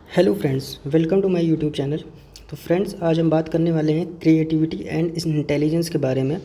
Hello friends, welcome to my YouTube channel. तो friends, आज हम बात करने वाले हैं क्रिएटिविटी एंड इंटेलिजेंस के बारे में,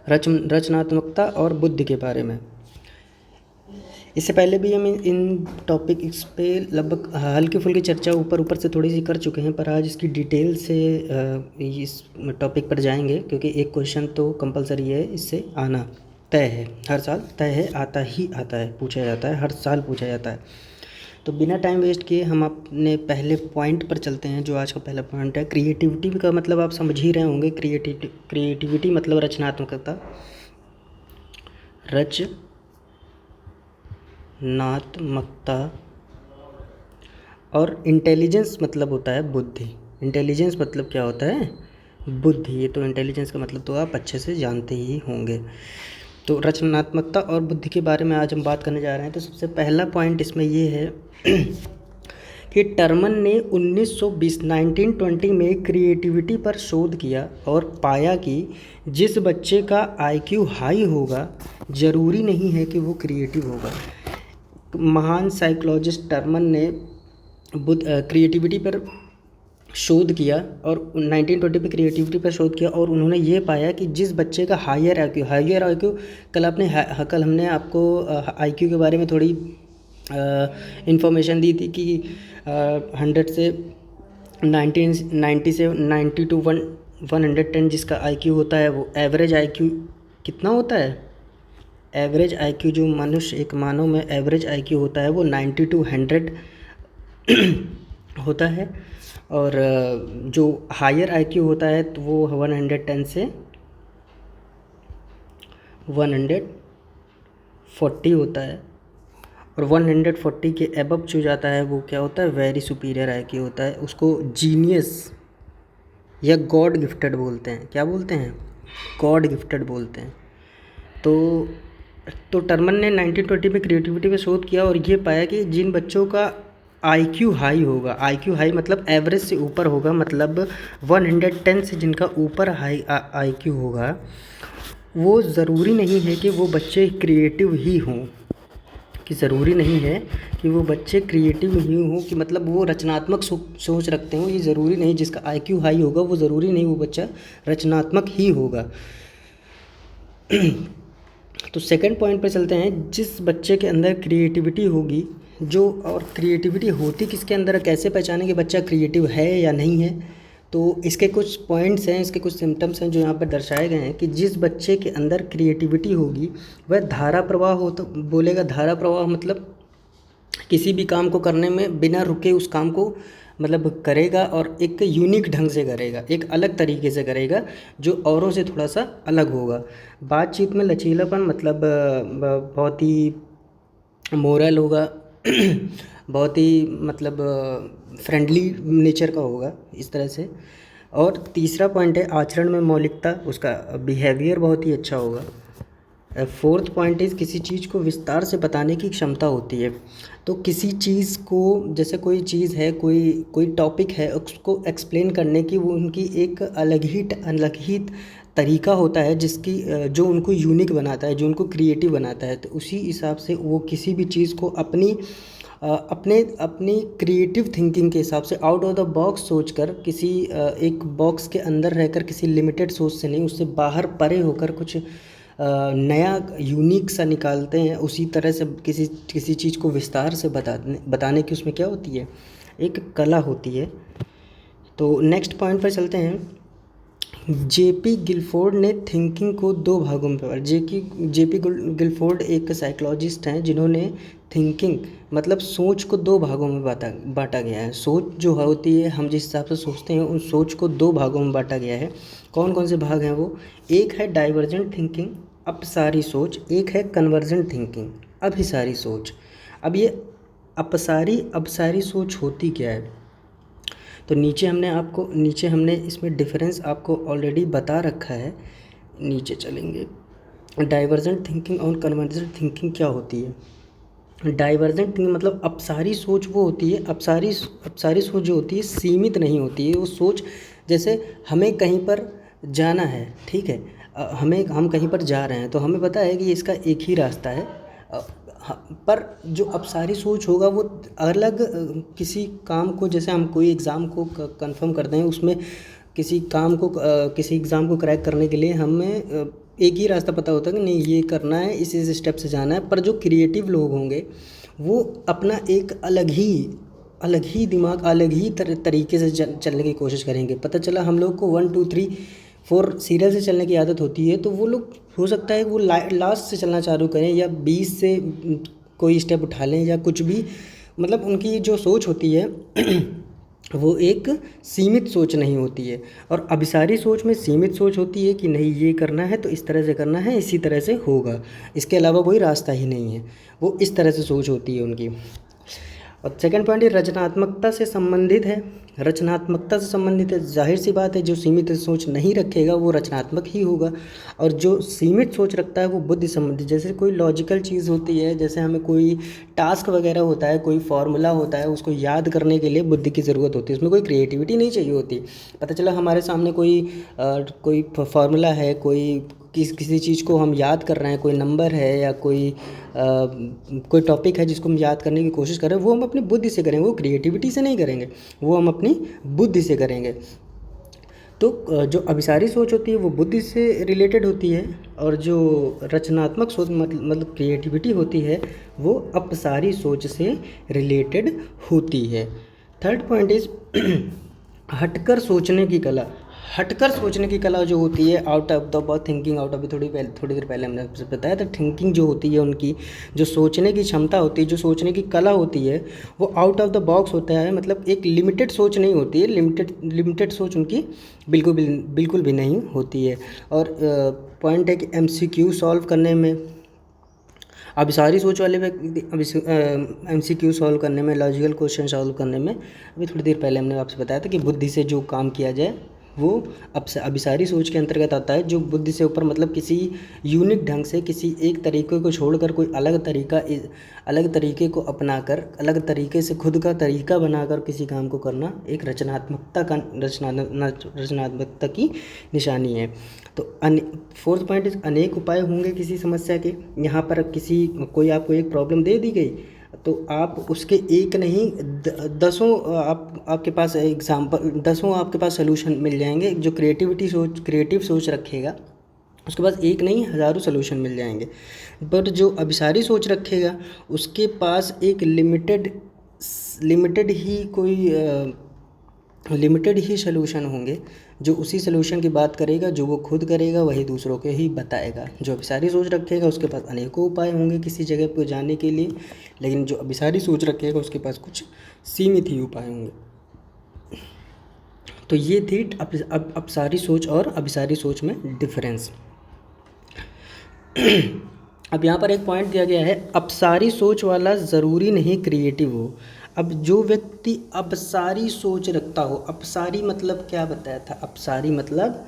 रचनात्मकता और बुद्धि के बारे में। इससे पहले भी हम इन टॉपिक्स पे लगभग हल्की फुल्की चर्चा ऊपर ऊपर से थोड़ी सी कर चुके हैं, पर आज इसकी डिटेल से इस टॉपिक पर जाएंगे, क्योंकि एक क्वेश्चन तो कंपलसरी है, इससे आना तय है, हर साल तय है, आता ही आता है, पूछा जाता है, हर साल पूछा जाता है। तो बिना टाइम वेस्ट किए हम अपने पहले पॉइंट पर चलते हैं, जो आज का पहला पॉइंट है। क्रिएटिविटी का मतलब आप समझ ही रहे होंगे। क्रिएटिविटी मतलब रचनात्मकता। रचनात्मकता। और इंटेलिजेंस मतलब होता है बुद्धि। इंटेलिजेंस मतलब क्या होता है? बुद्धि। ये तो इंटेलिजेंस का मतलब तो आप अच्छे से जानते ही होंगे। तो रचनात्मकता और बुद्धि के बारे में आज हम बात करने जा रहे हैं। तो सबसे पहला पॉइंट इसमें ये है कि टर्मन ने 1920 में क्रिएटिविटी पर शोध किया और पाया कि जिस बच्चे का आईक्यू हाई होगा, ज़रूरी नहीं है कि वो क्रिएटिव होगा। महान साइकोलॉजिस्ट टर्मन ने क्रिएटिविटी पर शोध किया और 1920 पे क्रिएटिविटी पर शोध किया, और उन्होंने ये पाया कि जिस बच्चे का हायर आईक्यू, कल हमने आपको आईक्यू के बारे में थोड़ी इन्फॉर्मेशन दी थी कि 100 से 90 से 90 टू 110 जिसका आईक्यू होता है, वो एवरेज आईक्यू कितना होता है? एवरेज आईक्यू जो मनुष्य, एक मानव में एवरेज आईक्यू होता है, वो 90 टू 100 होता है। और जो हायर आईक्यू होता है तो वो 110 से 140 होता है। और 140 के अबव जो जाता है वो क्या होता है? वेरी सुपीरियर आईक्यू होता है। उसको जीनियस या गॉड गिफ्टेड बोलते हैं। क्या बोलते हैं? गॉड गिफ्टेड बोलते हैं। तो टर्मन ने 1920 में क्रिएटिविटी पे शोध किया और ये पाया कि जिन बच्चों का आईक्यू हाई होगा, आईक्यू हाई मतलब एवरेज से ऊपर होगा, मतलब 110 से जिनका ऊपर हाई आईक्यू होगा, वो ज़रूरी नहीं है कि वो बच्चे क्रिएटिव ही हों, कि ज़रूरी नहीं है कि वो बच्चे क्रिएटिव ही हों, कि मतलब वो रचनात्मक सोच रखते हो। ये ज़रूरी नहीं, जिसका आईक्यू हाई होगा वो ज़रूरी नहीं वो बच्चा रचनात्मक ही होगा। तो सेकंड पॉइंट पर चलते हैं। जिस बच्चे के अंदर क्रिएटिविटी होगी, और क्रिएटिविटी होती किसके अंदर, कैसे पहचानें कि बच्चा क्रिएटिव है या नहीं है? तो इसके कुछ पॉइंट्स हैं, इसके कुछ सिम्टम्स हैं जो यहाँ पर दर्शाए गए हैं कि जिस बच्चे के अंदर क्रिएटिविटी होगी वह धारा प्रवाह हो, तो बोलेगा धारा प्रवाह मतलब किसी भी काम को करने में बिना रुके उस काम को मतलब करेगा, और एक यूनिक ढंग से करेगा, एक अलग तरीके से करेगा जो औरों से थोड़ा सा अलग होगा। बातचीत में लचीलापन मतलब बहुत ही मोरल होगा, बहुत ही मतलब फ्रेंडली नेचर का होगा, इस तरह से। और तीसरा पॉइंट है आचरण में मौलिकता, उसका बिहेवियर बहुत ही अच्छा होगा। फोर्थ पॉइंट इज़ किसी चीज़ को विस्तार से बताने की क्षमता होती है। तो किसी चीज़ को, जैसे कोई चीज़ है, कोई टॉपिक है, उसको एक्सप्लेन करने की वो उनकी एक अलग ही तरीका होता है, जिसकी जो उनको यूनिक बनाता है, जो उनको क्रिएटिव बनाता है। तो उसी हिसाब से वो किसी भी चीज़ को अपनी क्रिएटिव थिंकिंग के हिसाब से आउट ऑफ द बॉक्स सोचकर, किसी एक बॉक्स के अंदर रहकर, किसी लिमिटेड सोच से नहीं, उससे बाहर परे होकर कुछ नया यूनिक सा निकालते हैं। उसी तरह से किसी चीज़ को विस्तार से बताने की उसमें क्या होती है? एक कला होती है। तो नेक्स्ट पॉइंट पर चलते हैं। जेपी गिलफोर्ड ने थिंकिंग को दो भागों में बांटा। जेपी गिलफोर्ड एक साइकोलॉजिस्ट हैं जिन्होंने थिंकिंग मतलब सोच को दो भागों में बांटा गया है। सोच जो होती है, हम जिस हिसाब से सोचते हैं, उन सोच को दो भागों में बांटा गया है। कौन कौन से भाग हैं वो? एक है डाइवर्जेंट थिंकिंग, अपसारी सोच। एक है कन्वर्जेंट थिंकिंग, अभिसारी सोच। अब ये अपसारी सोच होती क्या है? तो नीचे हमने इसमें डिफरेंस आपको ऑलरेडी बता रखा है। नीचे चलेंगे। डाइवर्जेंट थिंकिंग और कन्वर्जेंट थिंकिंग क्या होती है? डाइवर्जेंट थिंकिंग मतलब अपसारी सोच वो होती है, अपसारी सोच जो होती है सीमित नहीं होती है। वो सोच, जैसे हमें कहीं पर जाना है, ठीक है, हम कहीं पर जा रहे हैं, तो हमें पता है कि इसका एक ही रास्ता है। हाँ, पर जो अपसारी सोच होगा वो अलग किसी काम को, जैसे हम कोई एग्ज़ाम को कंफर्म करते हैं, उसमें किसी काम को किसी एग्ज़ाम को क्रैक करने के लिए हमें एक ही रास्ता पता होता है कि नहीं ये करना है, इस स्टेप से जाना है। पर जो क्रिएटिव लोग होंगे वो अपना एक अलग ही दिमाग, अलग ही तरीके से चलने की कोशिश करेंगे। पता चला हम लोग को 1 2 3 4 सीरियल से चलने की आदत होती है, तो वो लोग हो सकता है वो लास्ट से चलना चालू करें या 20 से कोई स्टेप उठा लें या कुछ भी। मतलब उनकी जो सोच होती है वो एक सीमित सोच नहीं होती है। और अभिसारी सोच में सीमित सोच होती है कि नहीं ये करना है तो इस तरह से करना है, इसी तरह से होगा, इसके अलावा कोई रास्ता ही नहीं है। वो इस तरह से सोच होती है उनकी। और सेकंड पॉइंट ये रचनात्मकता से संबंधित है। रचनात्मकता से संबंधित है, जाहिर सी बात है जो सीमित सोच नहीं रखेगा वो रचनात्मक ही होगा, और जो सीमित सोच रखता है वो बुद्धि संबंधित। जैसे कोई लॉजिकल चीज़ होती है, जैसे हमें कोई टास्क वगैरह होता है, कोई फार्मूला होता है, उसको याद करने के लिए बुद्धि की ज़रूरत होती है, उसमें कोई क्रिएटिविटी नहीं चाहिए होती। पता चला हमारे सामने कोई फार्मूला है, किसी चीज़ को हम याद कर रहे हैं, कोई नंबर है या कोई टॉपिक है जिसको हम याद करने की कोशिश कर रहे हैं, वो हम अपनी बुद्धि से करेंगे, वो क्रिएटिविटी से नहीं करेंगे, वो हम अपनी बुद्धि से करेंगे। तो जो अभिसारी सोच होती है वो बुद्धि से रिलेटेड होती है, और जो रचनात्मक सोच मतलब क्रिएटिविटी होती है वो अपसारी सोच से रिलेटेड होती है। थर्ड पॉइंट इज हटकर सोचने की कला। हटकर सोचने की कला जो होती है, out of the box thinking, out of थोड़ी देर पहले हमने आपसे बताया था, थिंकिंग जो होती है उनकी, जो सोचने की क्षमता होती है, जो सोचने की कला होती है, वो आउट ऑफ द बॉक्स होता है। मतलब एक लिमिटेड सोच नहीं होती है, लिमिटेड सोच उनकी बिल्कुल भी नहीं होती है। और पॉइंट है कि MCQ सॉल्व करने में, अभिसारी सोच वाले व्यक्ति MCQ सॉल्व करने में, लॉजिकल क्वेश्चन सॉल्व करने में, अभी थोड़ी देर पहले हमने आपसे बताया था कि बुद्धि से जो काम किया जाए वो अभिसारी सोच के अंतर्गत आता है। जो बुद्धि से ऊपर मतलब किसी यूनिक ढंग से, किसी एक तरीके को छोड़कर कोई अलग तरीके को अपनाकर, अलग तरीके से खुद का तरीका बनाकर किसी काम को करना एक रचनात्मकता की निशानी है। तो फोर्थ पॉइंट इज अनेक उपाय होंगे किसी समस्या के। यहाँ पर कोई आपको एक प्रॉब्लम दे दी गई तो आप उसके एक नहीं दसों आपके पास दसों आपके पास सलूशन मिल जाएंगे। जो क्रिएटिव सोच रखेगा उसके पास एक नहीं हज़ारों सलूशन मिल जाएंगे। पर जो अभिसारी सोच रखेगा उसके पास एक लिमिटेड ही सलूशन होंगे। जो उसी सलूशन की बात करेगा, जो वो खुद करेगा वही दूसरों के ही बताएगा। जो अभिसारी सोच रखेगा उसके पास अनेकों उपाय होंगे किसी जगह पर जाने के लिए, लेकिन जो अभिसारी सोच रखेगा उसके पास कुछ सीमित ही उपाय होंगे। तो ये थी अपसारी सोच और अभिसारी सोच में डिफरेंस। अब यहाँ पर एक पॉइंट दिया गया है, अपसारी सोच वाला ज़रूरी नहीं क्रिएटिव हो। अब जो व्यक्ति अपसारी सोच रखता हो, अपसारी मतलब क्या बताया था, अपसारी मतलब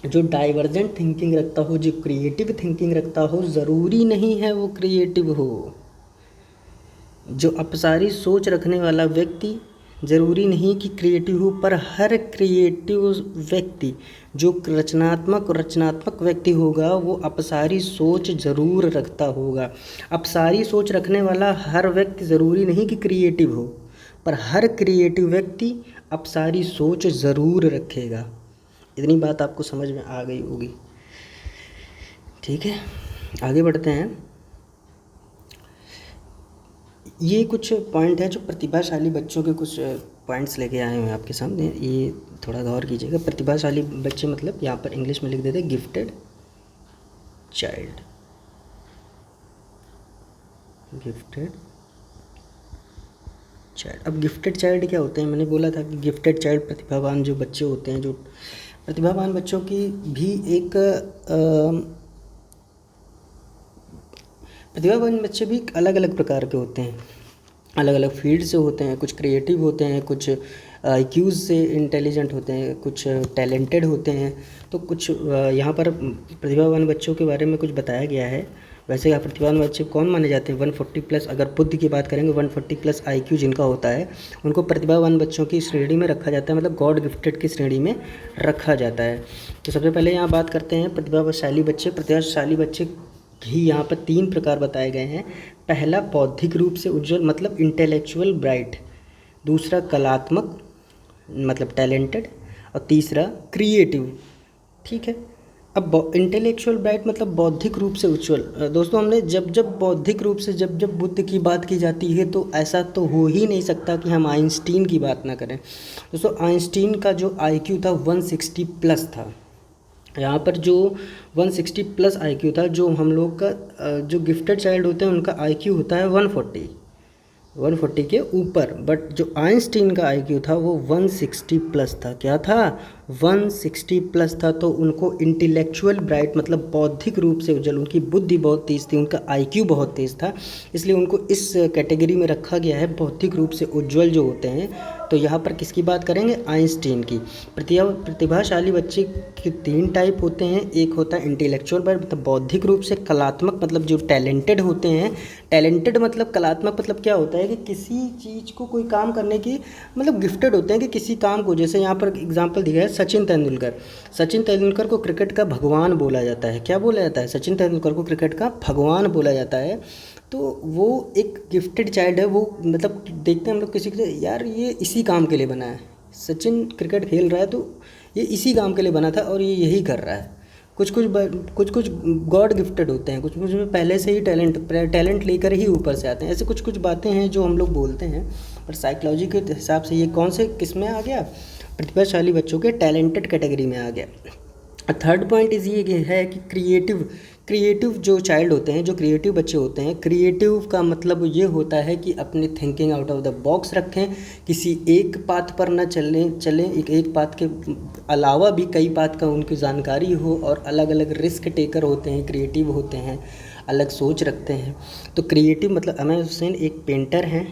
जो डाइवर्जेंट थिंकिंग रखता हो, जो क्रिएटिव थिंकिंग रखता हो, ज़रूरी नहीं है वो क्रिएटिव हो। जो अपसारी सोच रखने वाला व्यक्ति ज़रूरी नहीं कि क्रिएटिव हो, पर हर क्रिएटिव व्यक्ति जो रचनात्मक व्यक्ति होगा वो अपसारी सोच ज़रूर रखता होगा। अपसारी सोच रखने वाला हर व्यक्ति ज़रूरी नहीं कि क्रिएटिव हो, पर हर क्रिएटिव व्यक्ति अपसारी सोच ज़रूर रखेगा। इतनी बात आपको समझ में आ गई होगी। ठीक है, आगे बढ़ते हैं। ये कुछ पॉइंट है जो प्रतिभाशाली बच्चों के कुछ पॉइंट्स लेके आए हुए हैं आपके सामने, ये थोड़ा गौर कीजिएगा। प्रतिभाशाली बच्चे मतलब यहाँ पर इंग्लिश में लिख देते हैं गिफ्टेड चाइल्ड। अब गिफ्टेड चाइल्ड क्या होते हैं? मैंने बोला था कि गिफ्टेड चाइल्ड प्रतिभावान जो बच्चे होते हैं, जो प्रतिभावान बच्चों की भी एक प्रतिभावान बच्चे भी अलग अलग प्रकार के होते हैं, अलग अलग फील्ड से होते हैं। कुछ क्रिएटिव होते हैं, कुछ IQs से इंटेलिजेंट होते हैं, कुछ टैलेंटेड होते हैं। तो कुछ यहाँ पर प्रतिभावान बच्चों के बारे में कुछ बताया गया है। वैसे यहाँ प्रतिभावान बच्चे कौन माने जाते हैं? 140+, अगर बुद्धि की बात करेंगे 140+ IQ जिनका होता है उनको प्रतिभावान बच्चों की श्रेणी में रखा जाता है, मतलब गॉड गिफ्टेड की श्रेणी में रखा जाता है। तो सबसे पहले यहाँ बात करते हैं प्रतिभाशाली बच्चे। प्रतिभाशाली बच्चे ही यहाँ पर 3 प्रकार बताए गए हैं। पहला बौद्धिक रूप से उज्ज्वल मतलब इंटेलेक्चुअल ब्राइट, दूसरा कलात्मक मतलब टैलेंटेड, और तीसरा क्रिएटिव। ठीक है। अब इंटेलेक्चुअल ब्राइट मतलब बौद्धिक रूप से उज्ज्वल। दोस्तों हमने जब जब बौद्धिक रूप से जब जब बुद्ध की बात की जाती है तो ऐसा तो हो ही नहीं सकता कि हम आइंस्टीन की बात ना करें। दोस्तों आइंस्टीन का जो आईक्यू था 160 प्लस था। यहाँ पर जो 160 प्लस आईक्यू था, जो हम लोग का जो गिफ्टेड चाइल्ड होते हैं उनका आईक्यू होता है 140 के ऊपर, बट जो आइंस्टीन का आईक्यू था वो 160 प्लस था। क्या था? 160 प्लस था। तो उनको इंटेलेक्चुअल ब्राइट मतलब बौद्धिक रूप से उज्जवल, उनकी बुद्धि बहुत तेज़ थी, उनका आईक्यू बहुत तेज़ था, इसलिए उनको इस कैटेगरी में रखा गया है, बौद्धिक रूप से उज्जवल जो होते हैं। तो यहाँ पर किसकी बात करेंगे? आइंस्टीन की। प्रतिभाशाली बच्चे के 3 टाइप होते हैं। एक होता है इंटेलेक्चुअल ब्राइट मतलब बौद्धिक रूप से, कलात्मक मतलब जो टैलेंटेड होते हैं। टैलेंटेड मतलब कलात्मक मतलब क्या होता है कि किसी चीज़ को कोई काम करने की मतलब गिफ्टेड होते हैं कि किसी काम को, जैसे यहाँ पर एग्जांपल दिया है सचिन तेंदुलकर को क्रिकेट का भगवान बोला जाता है। क्या बोला जाता है? सचिन तेंदुलकर को क्रिकेट का भगवान बोला जाता है। तो वो एक गिफ्टेड चाइल्ड है। वो मतलब देखते हैं हम लोग किसी के, यार ये इसी काम के लिए बना है, सचिन क्रिकेट खेल रहा है तो ये इसी काम के लिए बना था और ये यही कर रहा है। कुछ कुछ गॉड गिफ्टेड होते हैं, कुछ में पहले से ही टैलेंट लेकर ही ऊपर से आते हैं। ऐसे कुछ कुछ बातें हैं जो हम लोग बोलते हैं, पर साइकोलॉजी के हिसाब से ये कौन से किस में आ गया? प्रतिभाशाली बच्चों के टैलेंटेड कैटेगरी में आ गया। थर्ड पॉइंट इस ये है कि क्रिएटिव जो चाइल्ड होते हैं, जो क्रिएटिव बच्चे होते हैं, क्रिएटिव का मतलब ये होता है कि अपनी thinking out of the box रखें, किसी एक पाथ पर ना चलें एक पाथ के अलावा भी कई पाथ का उनकी जानकारी हो, और अलग अलग रिस्क टेकर होते हैं, क्रिएटिव होते हैं, अलग सोच रखते हैं। तो क्रिएटिव मतलब अमर हुसैन एक पेंटर हैं,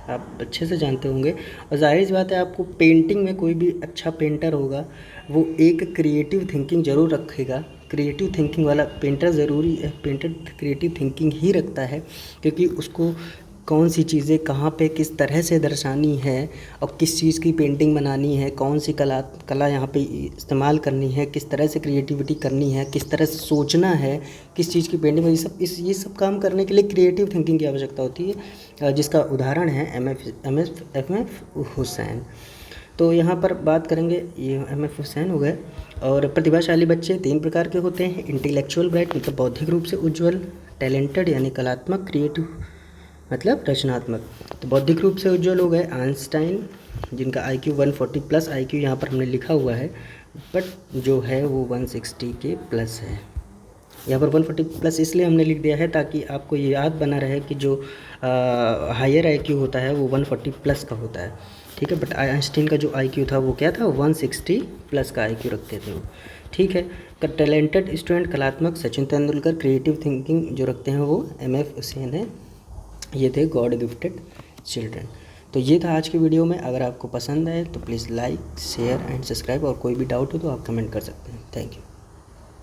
आप अच्छे से जानते होंगे, और जाहिर सी बात है आपको पेंटिंग में कोई भी अच्छा पेंटर होगा वो एक क्रिएटिव थिंकिंग ज़रूर रखेगा। क्रिएटिव थिंकिंग वाला पेंटर ज़रूरी है, पेंटर क्रिएटिव थिंकिंग ही रखता है, क्योंकि उसको कौन सी चीज़ें कहाँ पे किस तरह से दर्शानी है और किस चीज़ की पेंटिंग बनानी है, कौन सी कला यहाँ पे इस्तेमाल करनी है, किस तरह से क्रिएटिविटी करनी है, किस तरह से सोचना है, किस चीज़ की पेंटिंग, ये सब काम करने के लिए क्रिएटिव थिंकिंग की आवश्यकता होती है, जिसका उदाहरण है एम एफ हुसैन। तो यहाँ पर बात करेंगे, ये एम.एफ. हुसैन हो गए। और प्रतिभाशाली बच्चे 3 प्रकार के होते हैं। इंटेलेक्चुअल ब्राइट मतलब बौद्धिक रूप से उज्ज्वल, टैलेंटेड यानी कलात्मक, क्रिएटिव मतलब रचनात्मक। तो बौद्धिक रूप से उज्ज्वल हो गए आइंस्टाइन, जिनका आईक्यू 140 प्लस आईक्यू यहाँ पर हमने लिखा हुआ है, बट जो है वो 160 के प्लस है। यहाँ पर 140 प्लस इसलिए हमने लिख दिया है ताकि आपको ये याद बना रहे कि जो हायर आईक्यू होता है वो 140 प्लस का होता है। ठीक है, बट आइंस्टीन का जो आईक्यू था वो क्या था? 160 प्लस का आईक्यू रखते थे वो। ठीक है। टैलेंटेड स्टूडेंट कलात्मक सचिन तेंदुलकर, क्रिएटिव थिंकिंग जो रखते हैं वो एम.एफ. हुसैन है। ये थे गॉड गिफ्टेड चिल्ड्रन। तो ये था आज की वीडियो में। अगर आपको पसंद आए तो please like share and subscribe, और कोई भी डाउट हो तो आप कमेंट कर सकते हैं। Thank you.